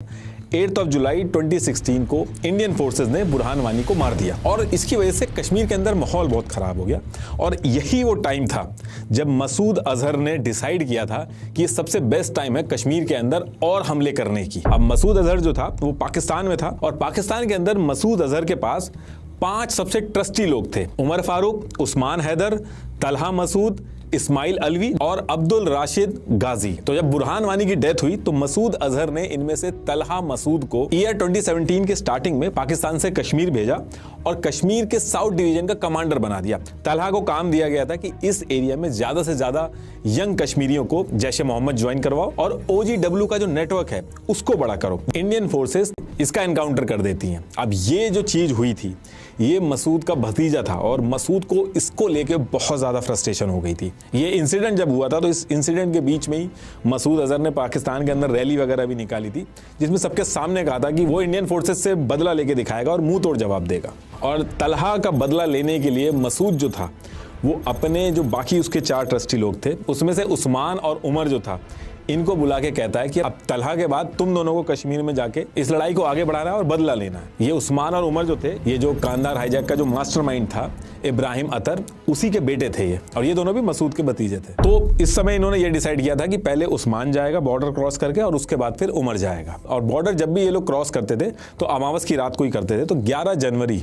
8 जुलाई 2016 को Indian forces ने बुरहान वानी को मार दिया और इसकी वजह से कश्मीर के अंदर माहौल बहुत खराब हो गया। और यही वो टाइम था जब मसूद अजहर ने डिसाइड किया था कि ये सबसे बेस्ट टाइम है कश्मीर के अंदर और हमले करने की। अब मसूद अजहर जो था वो पाकिस्तान में था और पाकिस्तान के अंदर मसूद अजहर के पास 5 सबसे ट्रस्टी लोग थे, उमर फारूक, उस्मान हैदर, तलहा मसूद, इस्माइल अलवी और अब्दुल राशिद गाजी। तो जब बुरहान वानी की डेथ हुई तो मसूद अजहर ने इनमें से तलहा मसूद को ईयर 2017 के स्टार्टिंग में पाकिस्तान से कश्मीर भेजा और कश्मीर के साउथ डिवीजन का कमांडर बना दिया। तलहा को काम दिया गया था कि इस एरिया में ज्यादा से ज्यादा यंग कश्मीरियों को जैश ए मोहम्मद ज्वाइन करवाओ और OGW का जो नेटवर्क है उसको बड़ा करो। इंडियन फोर्सेस इसका एनकाउंटर कर देती हैं। अब ये जो चीज हुई थी ये मसूद का भतीजा था और मसूद को इसको लेके बहुत ज्यादा फ्रस्ट्रेशन हो गई थी। ये इंसिडेंट जब हुआ था तो इस इंसिडेंट के बीच में ही मसूद अजहर ने पाकिस्तान के अंदर रैली वगैरह भी निकाली थी जिसमें सबके सामने कहा था कि वो इंडियन फोर्सेस से बदला लेके दिखाएगा और मुंह तोड़ जवाब देगा। और तलहा का बदला लेने के लिए मसूद जो था वो अपने जो बाकी उसके 4 ट्रस्टी लोग थे उसमें से उस्मान और उमर जो था इनको बुला के कहता है कि अब तलहा के बाद तुम दोनों को कश्मीर में जाके इस लड़ाई को आगे बढ़ाना है और बदला लेना है। ये उस्मान और उमर जो थे, ये जो कांदार हाईजैक का जो मास्टरमाइंड था इब्राहिम अतर, उसी के बेटे थे ये और ये दोनों भी मसूद के भतीजे थे। तो इस समय इन्होंने ये डिसाइड किया था कि पहले उस्मान जाएगा बॉर्डर क्रॉस करके और उसके बाद फिर उमर जाएगा। और बॉर्डर जब भी ये लोग क्रॉस करते थे तो अमावस की रात को ही करते थे। तो 11 जनवरी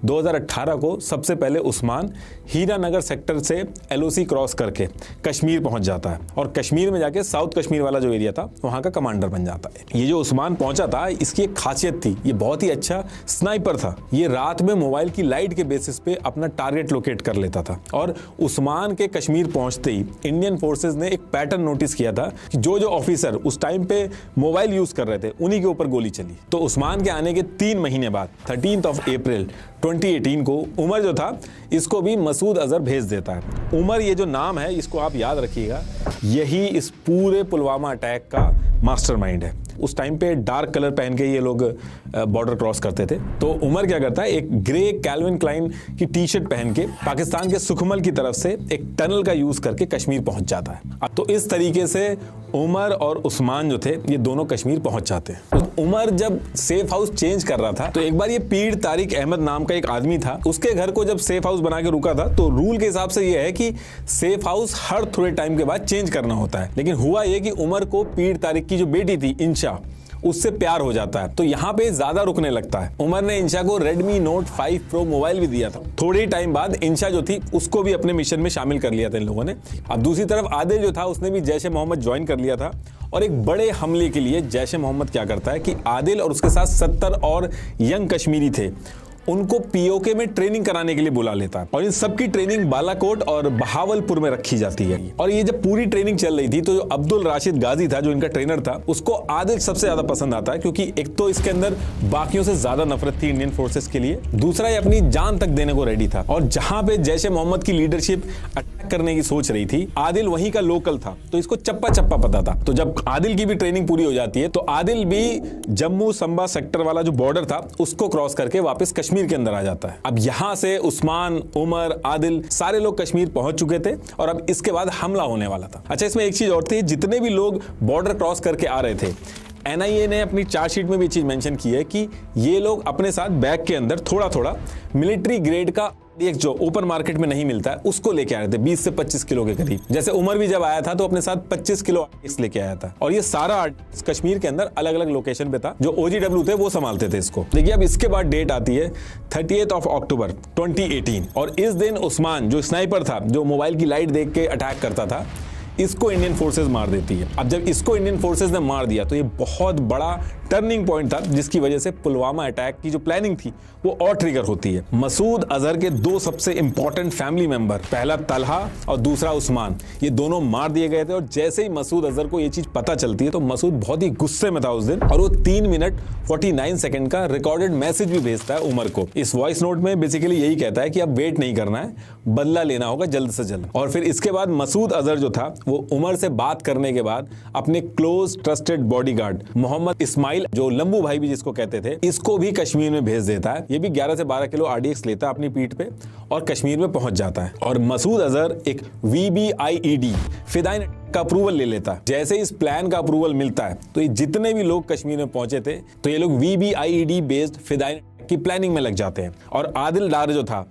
2018 को सबसे पहले उस्मान हीरानगर सेक्टर से LOC क्रॉस करके कश्मीर पहुंच जाता है और कश्मीर में जाके साउथ कश्मीर वाला जो एरिया था वहां का कमांडर बन जाता है। ये जो उस्मान पहुंचा था इसकी एक खासियत थी, ये बहुत ही अच्छा स्नाइपर था। ये रात में मोबाइल की लाइट के बेसिस पे अपना टारगेट लोकेट कर लेता था। और उस्मान के कश्मीर पहुंचते ही इंडियन फोर्सेस ने एक पैटर्न नोटिस किया था कि जो जो ऑफिसर उस टाइम पे मोबाइल यूज कर रहे थे उन्हीं के ऊपर गोली चली। तो उस्मान के आने के 3 महीने बाद 13 अप्रैल 2018 को उमर जो था इसको भी मसूद अजहर भेज देता है। उमर ये जो नाम है इसको आप याद रखिएगा, यही इस पूरे पुलवामा अटैक का मास्टरमाइंड है। उस टाइम पे डार्क कलर पहन के ये लोग बॉर्डर क्रॉस करते थे। तो उमर क्या करता है, एक ग्रे कैल्विन क्लाइन की टी-शर्ट पहन के पाकिस्तान के सुखमल की तरफ से एक टनल का यूज करके कश्मीर पहुंच जाता है। तो इस तरीके से उमर और उस्मान जो थे ये दोनों कश्मीर पहुंच जाते हैं। तो उमर जब सेफ हाउस चेंज कर रहा था तो एक बार ये पीर तारिक अहमद नाम का एक आदमी था, उसके घर को जब सेफ हाउस बना के रुका था तो रूल के हिसाब से ये है कि सेफ हाउस हर थोड़े टाइम के बाद चेंज करना होता है। लेकिन हुआ ये कि उमर को पीर तारिक की जो बेटी थी इंशा, उससे प्यार हो जाता है तो यहाँ पे ज्यादा रुकने लगता है। उमर ने इंशा को Redmi Note 5 Pro मोबाइल भी दिया था। थोड़े टाइम बाद इंशा जो थी उसको भी अपने मिशन में शामिल कर लिया था इन लोगों ने। अब दूसरी तरफ आदिल जो था उसने भी जैश ए मोहम्मद ज्वाइन कर लिया था और एक बड़े हमले के लिए जैश ए मोहम्मद क्या करता है कि आदिल और उसके साथ 70 और यंग कश्मीरी थे उनको POK में ट्रेनिंग कराने के लिए बुला लेता है और इन सबकी ट्रेनिंग बालाकोट और बहावलपुर में रखी जाती है। और ये जब पूरी ट्रेनिंग चल रही थी तो जो अब्दुल राशिद गाजी था जो इनका ट्रेनर था उसको आदिल सबसे ज्यादा पसंद आता है क्योंकि एक तो इसके अंदर बाकियों से ज्यादा नफरत थी इंडियन फोर्सेस के लिए, दूसरा ये अपनी जान तक देने को रेडी था। और जहां पे जैश ए मोहम्मद की लीडरशिप अटैक करने की सोच रही थी आदिल वहीं का लोकल था तो इसको चप्पा चप्पा पता था। तो जब आदिल की भी ट्रेनिंग पूरी हो जाती है तो आदिल भी जम्मू संबा सेक्टर वाला जो बॉर्डर था उसको क्रॉस करके वापस कश्मीर के अंदर आ जाता है। अब यहां से उस्मान, उमर, आदिल सारे लोग कश्मीर पहुंच चुके थे और अब इसके बाद हमला होने वाला था। अच्छा, इसमें एक चीज और थी, जितने भी लोग बॉर्डर क्रॉस करके आ रहे थे NIA ने अपनी चार्जशीट में भी चीज मेंशन की है कि ये लोग अपने साथ बैग के अंदर थोड़ा थोड़ा मिलिट्री ग्रेड का एक जो ओपन मार्केट में नहीं मिलता है उसको लेके आए थे 20 से 25 किलो के करीब। जैसे उमर भी जब आया था तो अपने साथ 25 किलो आर्टिक्स लेके आया था और ये सारा आर्टिक्स कश्मीर के अंदर अलग अलग लोकेशन पे था। जो OGW थे वो संभालते थे इसको। देखिए अब इसके बाद डेट आती है 30 अक्टूबर 2018 और इस दिन उस्मान जो स्नाइपर था जो मोबाइल की लाइट देख के अटैक करता था इसको इंडियन फोर्सेस मार देती है। अब जब इसको इंडियन फोर्सेस ने मार दिया तो ये बहुत बड़ा टर्निंग पॉइंट था जिसकी वजह से पुलवामा अटैक की जो प्लानिंग थी वो और ट्रिगर होती है। मसूद अजहर के 2 सबसे इंपॉर्टेंट फैमिली मेंबर, पहला तलहा और दूसरा उस्मान, ये दोनों मार दिए गए थे। और जैसे ही मसूद अजहर को ये चीज पता चलती है तो मसूद बहुत ही गुस्से में था उस दिन और वो 3 मिनट 49 सेकंड का रिकॉर्डेड मैसेज भी भेजता है उमर को। इस वॉइस नोट में बेसिकली यही कहता है कि अब वेट नहीं करना है, बदला लेना होगा जल्द से जल्द। और फिर इसके बाद मसूद अजहर जो था वो उमर से बात करने के बाद अपने close trusted bodyguard Mohammed Ismail Missile जो लंबू भाई भी जिसको कहते थे, इसको भी कश्मीर में भेज देता है। ये भी 11 से 12 किलो RDX लेता है अपनी पीठ पे और कश्मीर में पहुंच जाता है। और मसूद अजहर एक VBIED फिदाइन का अप्रूवल ले लेता है। जैसे इस प्लान का अप्रूवल मिलता है तो ये जितने भी लोग कश्मीर में पहुंचे थे तो ये लोग VBIED बेस्ड फिदाइन की प्लानिंग में लग जाते हैं। और आदिल डार जो था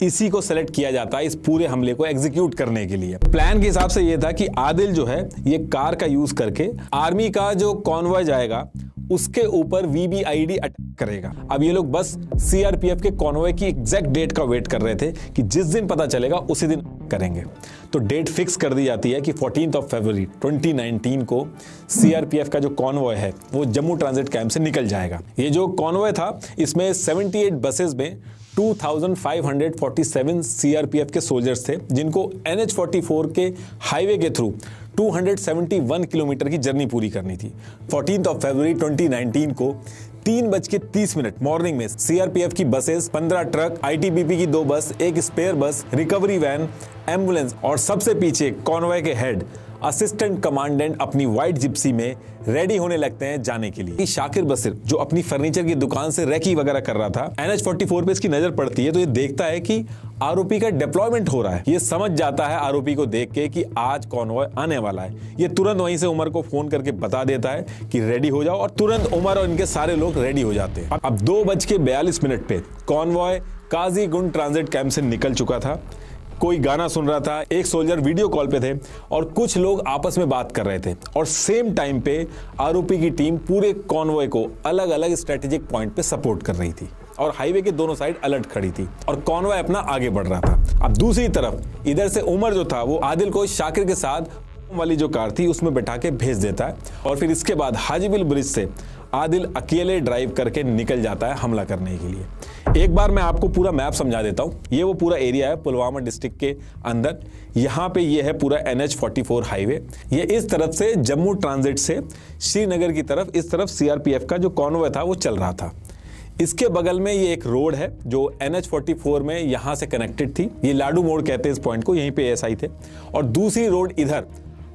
इसी को सेलेक्ट किया जाता है इस पूरे हमले को एग्जीक्यूट करने के लिए। प्लान के हिसाब से ये था कि आदिल जो है ये कार का यूज करके आर्मी का जो कॉन्वॉय जाएगा उसके ऊपर VBIED अटैक करेगा। अब ये लोग बस CRPF के कॉन्वॉय की एग्जैक्ट डेट का वेट कर रहे थे कि जिस दिन पता चलेगा उसी दिन करेंगे। तो डेट फिक्स कर दी जाती है कि 14 फरवरी 2019 को CRPF का जो कॉन्वॉय है वो जम्मू ट्रांजिट कैंप से निकल जाएगा। ये जो कॉन्वॉय था इसमें 78 बसेस में 2547 CRPF के सोल्जर्स थे जिनको NH-44 के हाईवे के थ्रू 271 किलोमीटर की जर्नी पूरी करनी थी। 14 फरवरी 2019 को 3:30 मॉर्निंग में CRPF की बसेस, 15 ट्रक, ITBP की 2 बस, एक स्पेयर बस, रिकवरी वैन, एम्बुलेंस और सबसे पीछे कॉन्वॉय के हेड असिस्टेंट कमांडेंट अपनी व्हाइट जिप्सी में रेडी होने लगते हैं जाने के लिए। शाकिर बसीर जो अपनी फर्नीचर की दुकान से रेकी वगैरह कर रहा था, NH-44 पे इसकी नजर पड़ती है तो ये देखता है कि आरोपी का डिप्लॉयमेंट हो रहा है। ये समझ जाता है आरोपी को देख के कि आज कॉन्वॉय आने वाला है। ये तुरंत वहीं से उमर को फोन करके बता देता है कि रेडी हो जाओ और तुरंत उमर और इनके सारे लोग रेडी हो जाते हैं। अब 2:42 पे कॉन्वॉय काजीगुंड ट्रांजिट कैंप से निकल चुका था। कोई गाना सुन रहा था, एक सोल्जर वीडियो कॉल पे थे और कुछ लोग आपस में बात कर रहे थे। और सेम टाइम पे आरोपी की टीम पूरे कॉन्वॉय को अलग अलग स्ट्रेटेजिक पॉइंट पे सपोर्ट कर रही थी और हाईवे के दोनों साइड अलर्ट खड़ी थी और कॉन्वॉय अपना आगे बढ़ रहा था। अब दूसरी तरफ इधर से उमर जो था वो आदिल को शाकिर के साथ वाली जो कार थी उसमें बैठा के भेज देता है और फिर इसके बाद हाजीबिल ब्रिज से आदिल अकेले ड्राइव करके निकल जाता है हमला करने के लिए। एक बार मैं आपको पूरा मैप समझा देता हूं। ये वो पूरा एरिया है पुलवामा डिस्ट्रिक्ट के अंदर। यहाँ पे ये है पूरा NH-44 हाईवे। ये इस तरफ से जम्मू ट्रांजिट से श्रीनगर की तरफ इस तरफ CRPF का जो कॉन्वॉय था वो चल रहा था। इसके बगल में ये एक रोड है जो NH-44 में यहाँ से कनेक्टेड थी। ये लाडू मोड़ कहते हैं इस पॉइंट को, यहीं पे ASI थे। और दूसरी रोड इधर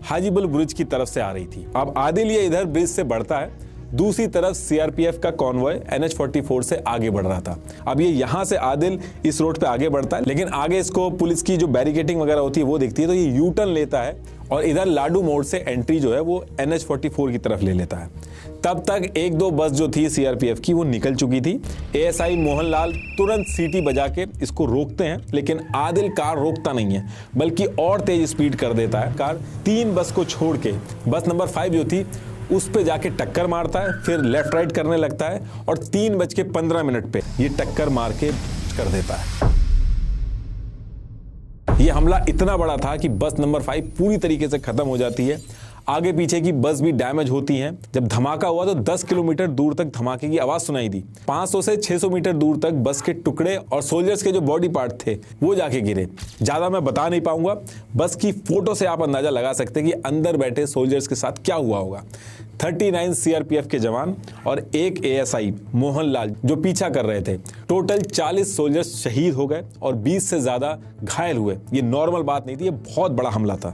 हाजीबिल ब्रिज की तरफ से आ रही थी। अब आदिल ये इधर ब्रिज से बढ़ता है, दूसरी तरफ CRPF का कॉन्वॉय NH-44 से आगे बढ़ रहा था। अब ये यहाँ से आदिल इस रोड पे आगे बढ़ता है, लेकिन आगे इसको पुलिस की जो बैरिकेटिंग वगैरह होती है वो दिखती है तो ये U-टर्न लेता है और इधर लाडू मोड़ से एंट्री जो है वो NH-44 की तरफ ले लेता है। तब तक 1-2 बस जो थी CRPF की वो निकल चुकी थी। ASI मोहनलाल तुरंत सीटी बजा के इसको रोकते हैं, लेकिन आदिल कार रोकता नहीं है बल्कि और तेज स्पीड कर देता है। कार 3 बस को छोड़ के बस नंबर 5 जो थी उस पे जाके टक्कर मारता है, फिर लेफ्ट राइट करने लगता है और 3:15 पे ये टक्कर मार के कर देता है। ये हमला इतना बड़ा था कि बस नंबर 5 पूरी तरीके से खत्म हो जाती है। आगे पीछे की बस भी डैमेज होती हैं। जब धमाका हुआ तो 10 किलोमीटर दूर तक धमाके की आवाज सुनाई दी। 500 से 600 मीटर दूर तक बस के टुकड़े और सोल्जर्स के जो बॉडी पार्ट थे वो जाके गिरे। ज्यादा मैं बता नहीं पाऊंगा, बस की फोटो से आप अंदाजा लगा सकते हैं कि अंदर बैठे सोल्जर्स के साथ क्या हुआ होगा। 39 CRPF के जवान और एक ASI मोहनलाल जो पीछा कर रहे थे। टोटल 40 सोल्जर्स शहीद हो गए और 20 से ज्यादा घायल हुए। ये नॉर्मल बात नहीं थी, ये बहुत बड़ा हमला था।